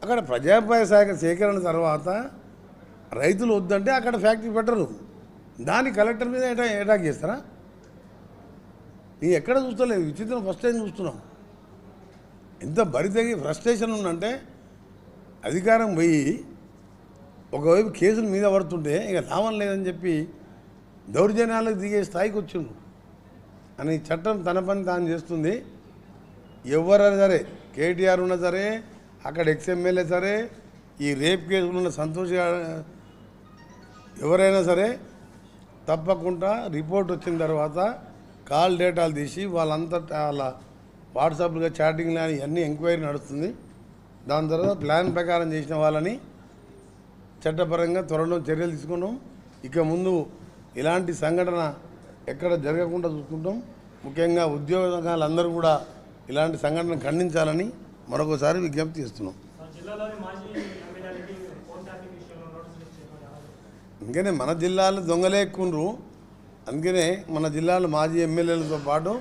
అక్కడ ప్రజాపాయ శాఖ సేకరణ తర్వాత రైతులు వద్దంటే అక్కడ ఫ్యాక్టరీ పెట్టరు, దాన్ని కలెక్టర్ మీద అటాక్ చేస్తారా? నీ ఎక్కడ చూస్తలేదు, విచిత్రం ఫస్ట్ టైం చూస్తున్నాం. ఎంత బరితెగి ఫ్రస్ట్రేషన్ ఉందంటే అధికారం పోయి ఒకవైపు కేసులు మీద పడుతుంటే ఇక లాభం లేదని చెప్పి దౌర్జన్యాలకు దిగే స్థాయికి వచ్చిండు అని చట్టం తన పని తాను చేస్తుంది. ఎవరైనా సరే, కేటీఆర్ ఉన్నా సరే, అక్కడ ఎక్స్ఎమ్మెల్యే సరే, ఈ రేప్ కేసులు ఉన్న సంతోష్ ఎవరైనా సరే తప్పకుండా రిపోర్ట్ వచ్చిన తర్వాత కాల్ డేటాలు తీసి వాళ్ళంతటా వాళ్ళ వాట్సాప్గా చాటింగ్లు అని అన్నీ ఎంక్వైరీ నడుస్తుంది. దాని తర్వాత ప్లాన్ ప్రకారం చేసిన వాళ్ళని చట్టపరంగా త్వరలో చర్యలు తీసుకున్నాం. ఇక ముందు ఇలాంటి సంఘటన ఎక్కడ జరగకుండా చూసుకుంటాం. ముఖ్యంగా ఉద్యోగాలందరూ కూడా ఇలాంటి సంఘటన ఖండించాలని మరొకసారి విజ్ఞప్తి చేస్తున్నాం. అందుకనే మన జిల్లాలో దొంగలే ఎక్కుండ్రు, అందుకనే మన జిల్లాలో మాజీ ఎమ్మెల్యేలతో పాటు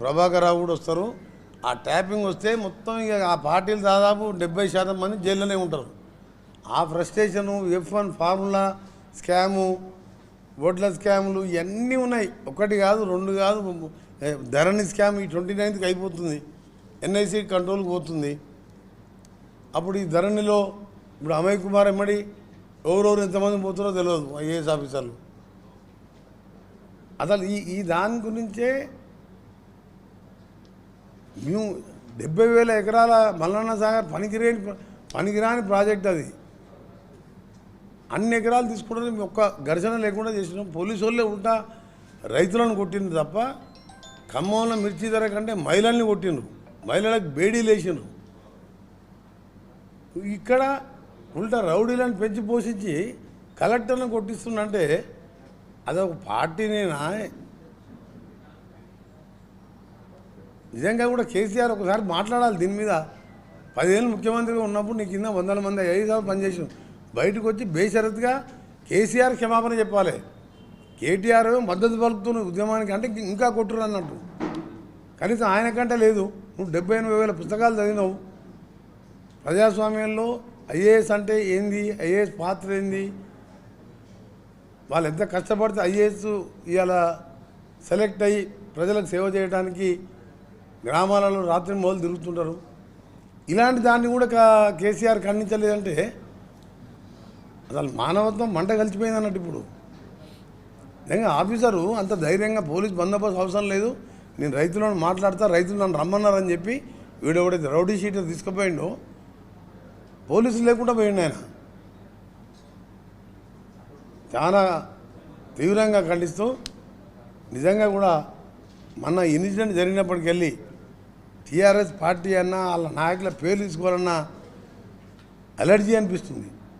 ప్రభాకర్ రావు కూడా వస్తారు. ఆ ట్యాపింగ్ వస్తే మొత్తం ఇక ఆ పార్టీలు దాదాపు 70% మంది జైల్లోనే ఉంటారు. ఆ ఫ్రస్ట్రేషను, F1 ఫార్ములా స్కాము, ఓట్ల స్కాములు ఇవన్నీ ఉన్నాయి. ఒకటి కాదు, రెండు కాదు. ధరణి స్కామ్ ఈ 29కి అయిపోతుంది, NIC కంట్రోల్కి పోతుంది. అప్పుడు ఈ ధరణిలో ఇప్పుడు అమయ్ కుమార్ ఎమ్మడి ఎవరెవరు ఎంతమంది పోతారో తెలియదు, IAS ఆఫీసర్లు. అసలు ఈ దాని గురించే మేము 70,000 ఎకరాల మల్లన్న సాగర్ పనికిరాని ప్రాజెక్ట్ అది. అన్ని ఎకరాలు తీసుకోవడానికి ఒక్క ఘర్షణ లేకుండా చేసినాం. పోలీసు వాళ్ళే ఉంటా రైతులను కొట్టిండ్రు తప్ప ఖమ్మంలో మిర్చి ధర కంటే మహిళల్ని కొట్టిండ్రు, మహిళలకు బేడీలు వేసిండ్రు. ఇక్కడ ఉల్టా రౌడీలను పెంచి పోషించి కలెక్టర్లను కొట్టిస్తుందంటే అదొక పార్టీనేనా? నిజంగా కూడా కేసీఆర్ ఒకసారి మాట్లాడాలి దీని మీద. 10 ఏళ్ళు ముఖ్యమంత్రిగా ఉన్నప్పుడు నీ కింద 100 మంది 5 సార్లు పనిచేసాం. బయటకు వచ్చి బేషరతుగా కేసీఆర్ క్షమాపణ చెప్పాలి. కేటీఆర్ మద్దతు పలుకుతున్న ఉద్యమానికి అంటే ఇంకా కొట్టురు అన్నట్టు. కనీసం ఆయన కంటే లేదు. నువ్వు 78,000 పుస్తకాలు చదివినావు. ప్రజాస్వామ్యంలో IAS అంటే ఏంది, IAS పాత్ర ఏంది, వాళ్ళు ఎంత కష్టపడితే IAS ఇవాళ సెలెక్ట్ అయ్యి ప్రజలకు సేవ చేయడానికి గ్రామాలలో రాత్రి మొదలు తిరుగుతుంటారు. ఇలాంటి దాన్ని కూడా కేసీఆర్ ఖండించలేదంటే అసలు మానవత్వం మంట కలిసిపోయింది అన్నట్టు. ఇప్పుడు నిజంగా ఆఫీసరు అంత ధైర్యంగా పోలీస్ బందోబస్తు అవసరం లేదు, నేను రైతులను మాట్లాడతా, రైతులు నన్ను రమ్మన్నారని చెప్పి వీడెవడైతే రౌడీ షీటర్ తీసుకుపోయిండో పోలీసులు లేకుండా పోయిండు ఆయన. చాలా తీవ్రంగా ఖండిస్తూ నిజంగా కూడా మొన్న ఇన్సిడెంట్ జరిగినప్పటికెళ్ళి TRS పార్టీ అన్నా వాళ్ళ నాయకుల పేర్లు తీసుకోవాలన్నా అలర్జీ అనిపిస్తుంది.